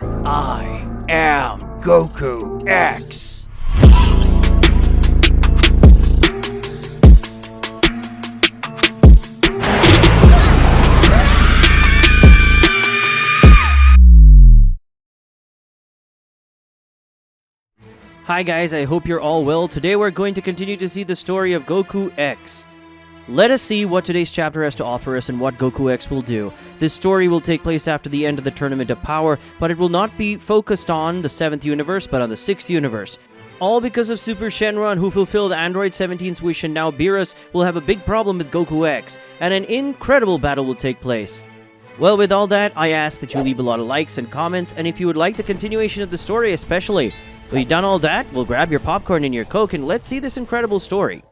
I am Goku X. Hi guys, I hope you're all well. Today we're going to continue to see the story of Goku X. Let us see what today's chapter has to offer us and what Goku X will do. This story will take place after the end of the Tournament of Power, but it will not be focused on the 7th universe, but on the 6th universe. All because of Super Shenron, who fulfilled Android 17's wish, and now Beerus will have a big problem with Goku X, and an incredible battle will take place. Well, with all that, I ask that you leave a lot of likes and comments, and if you would like the continuation of the story especially. Well, you've done all that, we'll grab your popcorn and your Coke and let's see this incredible story.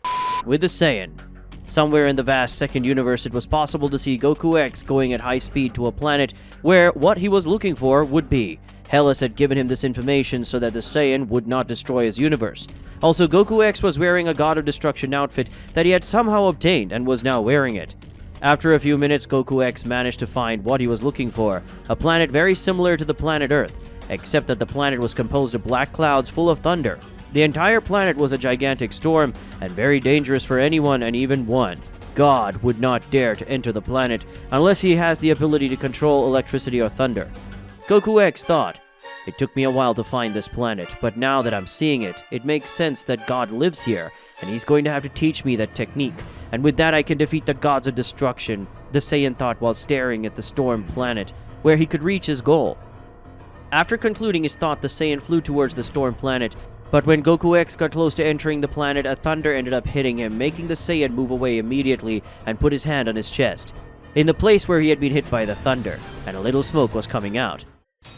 With the Saiyan. Somewhere in the vast 2nd universe, it was possible to see Goku X going at high speed to a planet where what he was looking for would be. Hellas had given him this information so that the Saiyan would not destroy his universe. Also, Goku X was wearing a God of Destruction outfit that he had somehow obtained and was now wearing it. After a few minutes, Goku X managed to find what he was looking for, a planet very similar to the planet Earth, except that the planet was composed of black clouds full of thunder. The entire planet was a gigantic storm, and very dangerous for anyone and even one. God would not dare to enter the planet unless he has the ability to control electricity or thunder. Goku X thought, "It took me a while to find this planet, but now that I'm seeing it, it makes sense that God lives here, and he's going to have to teach me that technique, and with that I can defeat the gods of destruction," the Saiyan thought while staring at the storm planet, where he could reach his goal. After concluding his thought, the Saiyan flew towards the storm planet, but when Goku X got close to entering the planet, a thunder ended up hitting him, making the Saiyan move away immediately and put his hand on his chest, in the place where he had been hit by the thunder, and a little smoke was coming out.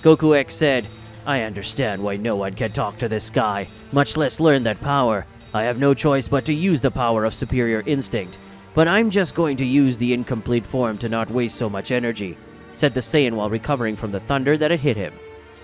Goku X said, "I understand why no one can talk to this guy, much less learn that power. I have no choice but to use the power of superior instinct, but I'm just going to use the incomplete form to not waste so much energy," said the Saiyan while recovering from the thunder that had hit him.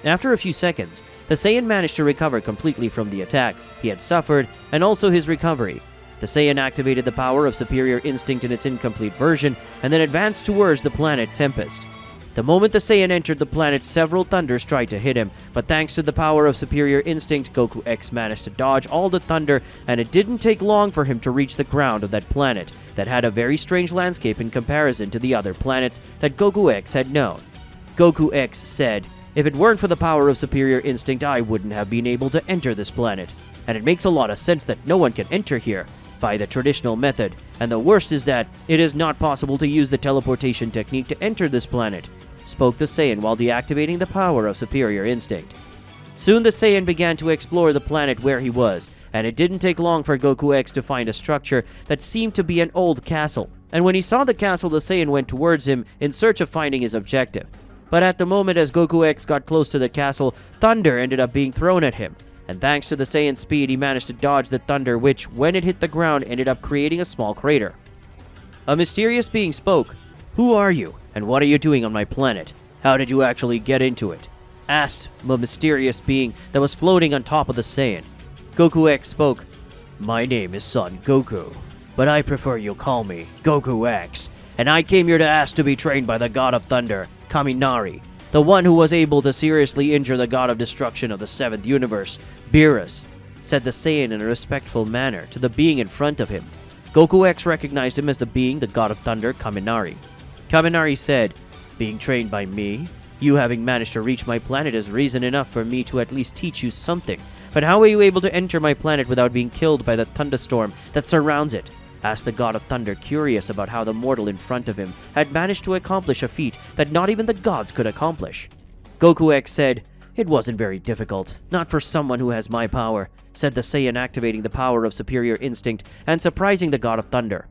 After a few seconds, the Saiyan managed to recover completely from the attack he had suffered and also his recovery. The Saiyan activated the power of superior instinct in its incomplete version and then advanced towards the planet Tempest. The moment the Saiyan entered the planet, several thunders tried to hit him, but thanks to the power of superior instinct, Goku X managed to dodge all the thunder, and it didn't take long for him to reach the ground of that planet that had a very strange landscape in comparison to the other planets that Goku X had known. Goku X said, "If it weren't for the power of superior instinct, I wouldn't have been able to enter this planet. And it makes a lot of sense that no one can enter here by the traditional method, and the worst is that it is not possible to use the teleportation technique to enter this planet," spoke the Saiyan while deactivating the power of superior instinct. Soon the Saiyan began to explore the planet where he was, and it didn't take long for Goku X to find a structure that seemed to be an old castle. And when he saw the castle, the Saiyan went towards him in search of finding his objective. But at the moment as Goku X got close to the castle, thunder ended up being thrown at him, and thanks to the Saiyan's speed, he managed to dodge the thunder, which, when it hit the ground, ended up creating a small crater. A mysterious being spoke. "Who are you, and what are you doing on my planet? How did you actually get into it?" asked the mysterious being that was floating on top of the Saiyan. Goku X spoke, "My name is Son Goku, but I prefer you call me Goku X, and I came here to ask to be trained by the God of Thunder, Kaminari, the one who was able to seriously injure the God of Destruction of the 7th universe, Beerus," said the Saiyan in a respectful manner to the being in front of him. Goku X recognized him as the being, the God of Thunder, Kaminari. Kaminari said, "Being trained by me? You having managed to reach my planet is reason enough for me to at least teach you something. But how were you able to enter my planet without being killed by the thunderstorm that surrounds it?" asked the God of Thunder, curious about how the mortal in front of him had managed to accomplish a feat that not even the gods could accomplish. Goku X said, "It wasn't very difficult, not for someone who has my power," said the Saiyan, activating the power of superior instinct and surprising the God of Thunder.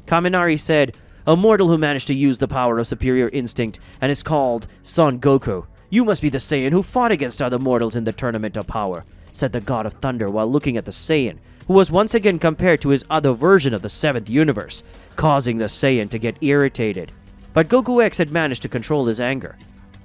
Kaminari said, "A mortal who managed to use the power of superior instinct and is called Son Goku. You must be the Saiyan who fought against other mortals in the Tournament of Power," said the God of Thunder while looking at the Saiyan, who was once again compared to his other version of the 7th universe, causing the Saiyan to get irritated. But Goku X had managed to control his anger.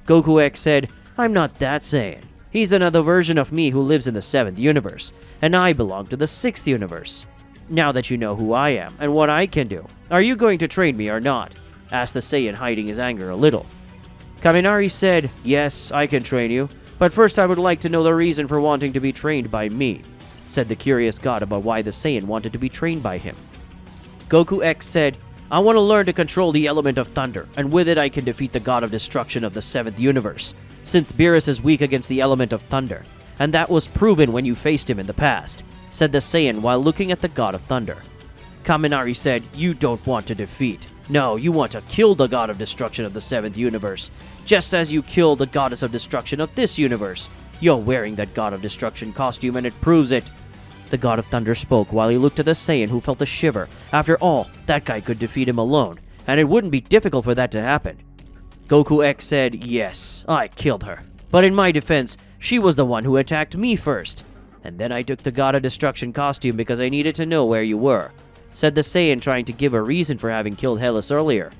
Goku X said, "I'm not that Saiyan. He's another version of me who lives in the 7th universe, and I belong to the 6th universe. Now that you know who I am and what I can do, are you going to train me or not?" asked the Saiyan, hiding his anger a little. Kaminari said, "Yes, I can train you, but first I would like to know the reason for wanting to be trained by me," said the curious god about why the Saiyan wanted to be trained by him. Goku X said, "I want to learn to control the element of thunder, and with it I can defeat the god of destruction of the 7th universe, since Beerus is weak against the element of thunder, and that was proven when you faced him in the past," said the Saiyan while looking at the god of thunder. Kaminari said, "You don't want to defeat. No, you want to kill the god of destruction of the 7th universe, just as you killed the goddess of destruction of this universe. You're wearing that god of destruction costume and it proves it." The god of thunder spoke while he looked at the Saiyan, who felt a shiver. After all, that guy could defeat him alone, and it wouldn't be difficult for that to happen. Goku X said, "Yes, I killed her. But in my defense, she was the one who attacked me first. And then I took the god of destruction costume because I needed to know where you were," said the Saiyan, trying to give a reason for having killed Hellas earlier.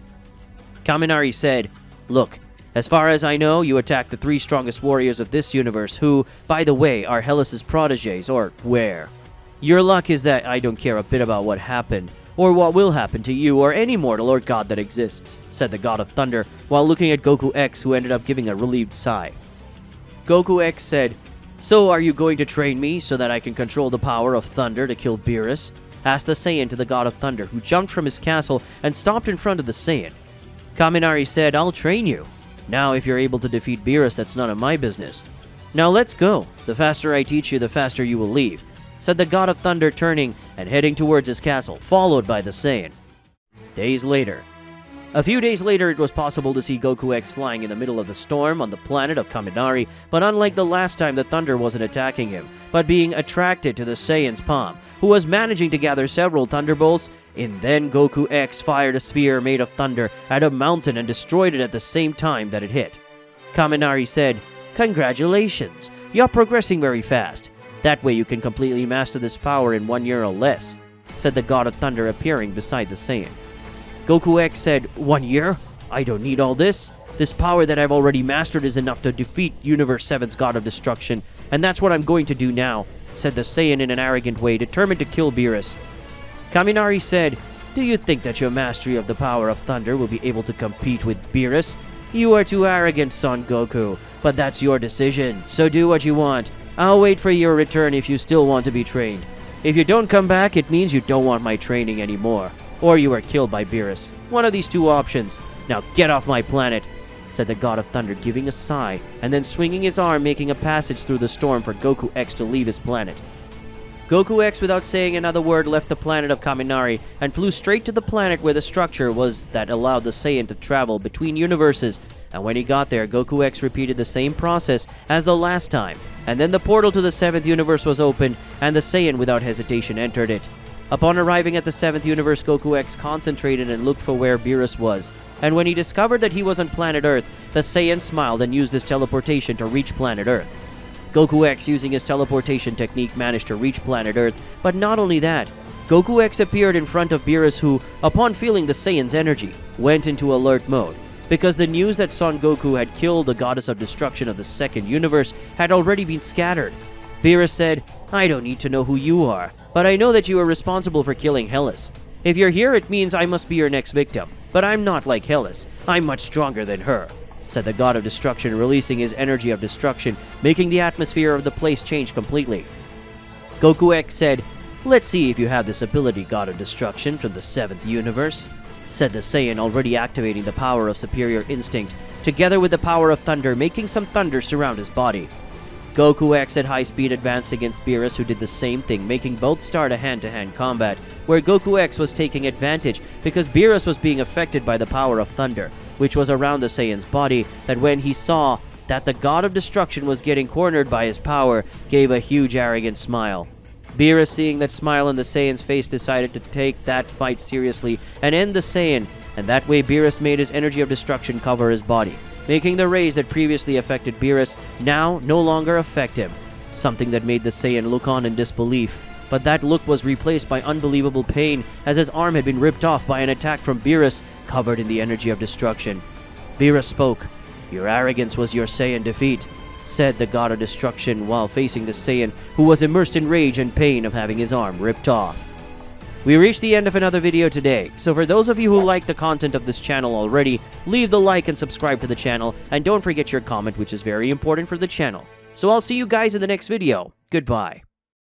Kaminari said, "Look, as far as I know, you attacked the 3 strongest warriors of this universe who, by the way, are Hellas' protégés, or were. Your luck is that I don't care a bit about what happened, or what will happen to you or any mortal or god that exists," said the god of thunder while looking at Goku X, who ended up giving a relieved sigh. Goku X said, "So are you going to train me so that I can control the power of thunder to kill Beerus?" asked the Saiyan to the god of thunder, who jumped from his castle and stopped in front of the Saiyan. Kaminari said, "I'll train you. Now if you're able to defeat Beerus, that's none of my business. Now let's go. The faster I teach you, the faster you will leave," said the god of thunder, turning and heading towards his castle, followed by the Saiyan. Days later. A few days later, it was possible to see Goku X flying in the middle of the storm on the planet of Kaminari, but unlike the last time, the thunder wasn't attacking him, but being attracted to the Saiyan's palm, who was managing to gather several thunderbolts. And then Goku X fired a sphere made of thunder at a mountain and destroyed it at the same time that it hit. Kaminari said, "Congratulations, you're progressing very fast. That way you can completely master this power in 1 year or less," said the god of thunder, appearing beside the Saiyan. Goku X said, "1 year? I don't need all this. This power that I've already mastered is enough to defeat Universe 7's god of destruction, and that's what I'm going to do now," said the Saiyan in an arrogant way, determined to kill Beerus. Kaminari said, "Do you think that your mastery of the power of thunder will be able to compete with Beerus? You are too arrogant, Son Goku, but that's your decision, so do what you want. I'll wait for your return if you still want to be trained. If you don't come back, it means you don't want my training anymore, or you are killed by Beerus. One of these 2 options. Now get off my planet," said the god of thunder, giving a sigh, and then swinging his arm, making a passage through the storm for Goku X to leave his planet. Goku X, without saying another word, left the planet of Kaminari and flew straight to the planet where the structure was that allowed the Saiyan to travel between universes, and when he got there, Goku X repeated the same process as the last time, and then the portal to the 7th universe was opened, and the Saiyan without hesitation entered it. Upon arriving at the 7th universe, Goku X concentrated and looked for where Beerus was, and when he discovered that he was on planet Earth, the Saiyan smiled and used his teleportation to reach planet Earth. Goku X, using his teleportation technique, managed to reach planet Earth, but not only that, Goku X appeared in front of Beerus, who, upon feeling the Saiyan's energy, went into alert mode, because the news that Son Goku had killed the goddess of destruction of the 2nd universe had already been scattered. Beerus said, "I don't need to know who you are, but I know that you are responsible for killing Hellas. If you're here, it means I must be your next victim, but I'm not like Hellas. I'm much stronger than her," said the god of destruction, releasing his energy of destruction, making the atmosphere of the place change completely. Goku X said, "Let's see if you have this ability, god of destruction from the 7th universe," said the Saiyan, already activating the power of superior instinct, together with the power of thunder, making some thunder surround his body. Goku X at high speed advanced against Beerus, who did the same thing, making both start a hand-to-hand combat, where Goku X was taking advantage because Beerus was being affected by the power of thunder, which was around the Saiyan's body, that when he saw that the god of destruction was getting cornered by his power, gave a huge arrogant smile. Beerus, seeing that smile on the Saiyan's face, decided to take that fight seriously and end the Saiyan, and that way Beerus made his energy of destruction cover his body, making the rays that previously affected Beerus now no longer affect him, something that made the Saiyan look on in disbelief. But that look was replaced by unbelievable pain, as his arm had been ripped off by an attack from Beerus, covered in the energy of destruction. Beerus spoke. "Your arrogance was your Saiyan defeat," said the god of destruction while facing the Saiyan, who was immersed in rage and pain of having his arm ripped off. We reached the end of another video today, so for those of you who like the content of this channel already, leave the like and subscribe to the channel, and don't forget your comment, which is very important for the channel. So I'll see you guys in the next video. Goodbye.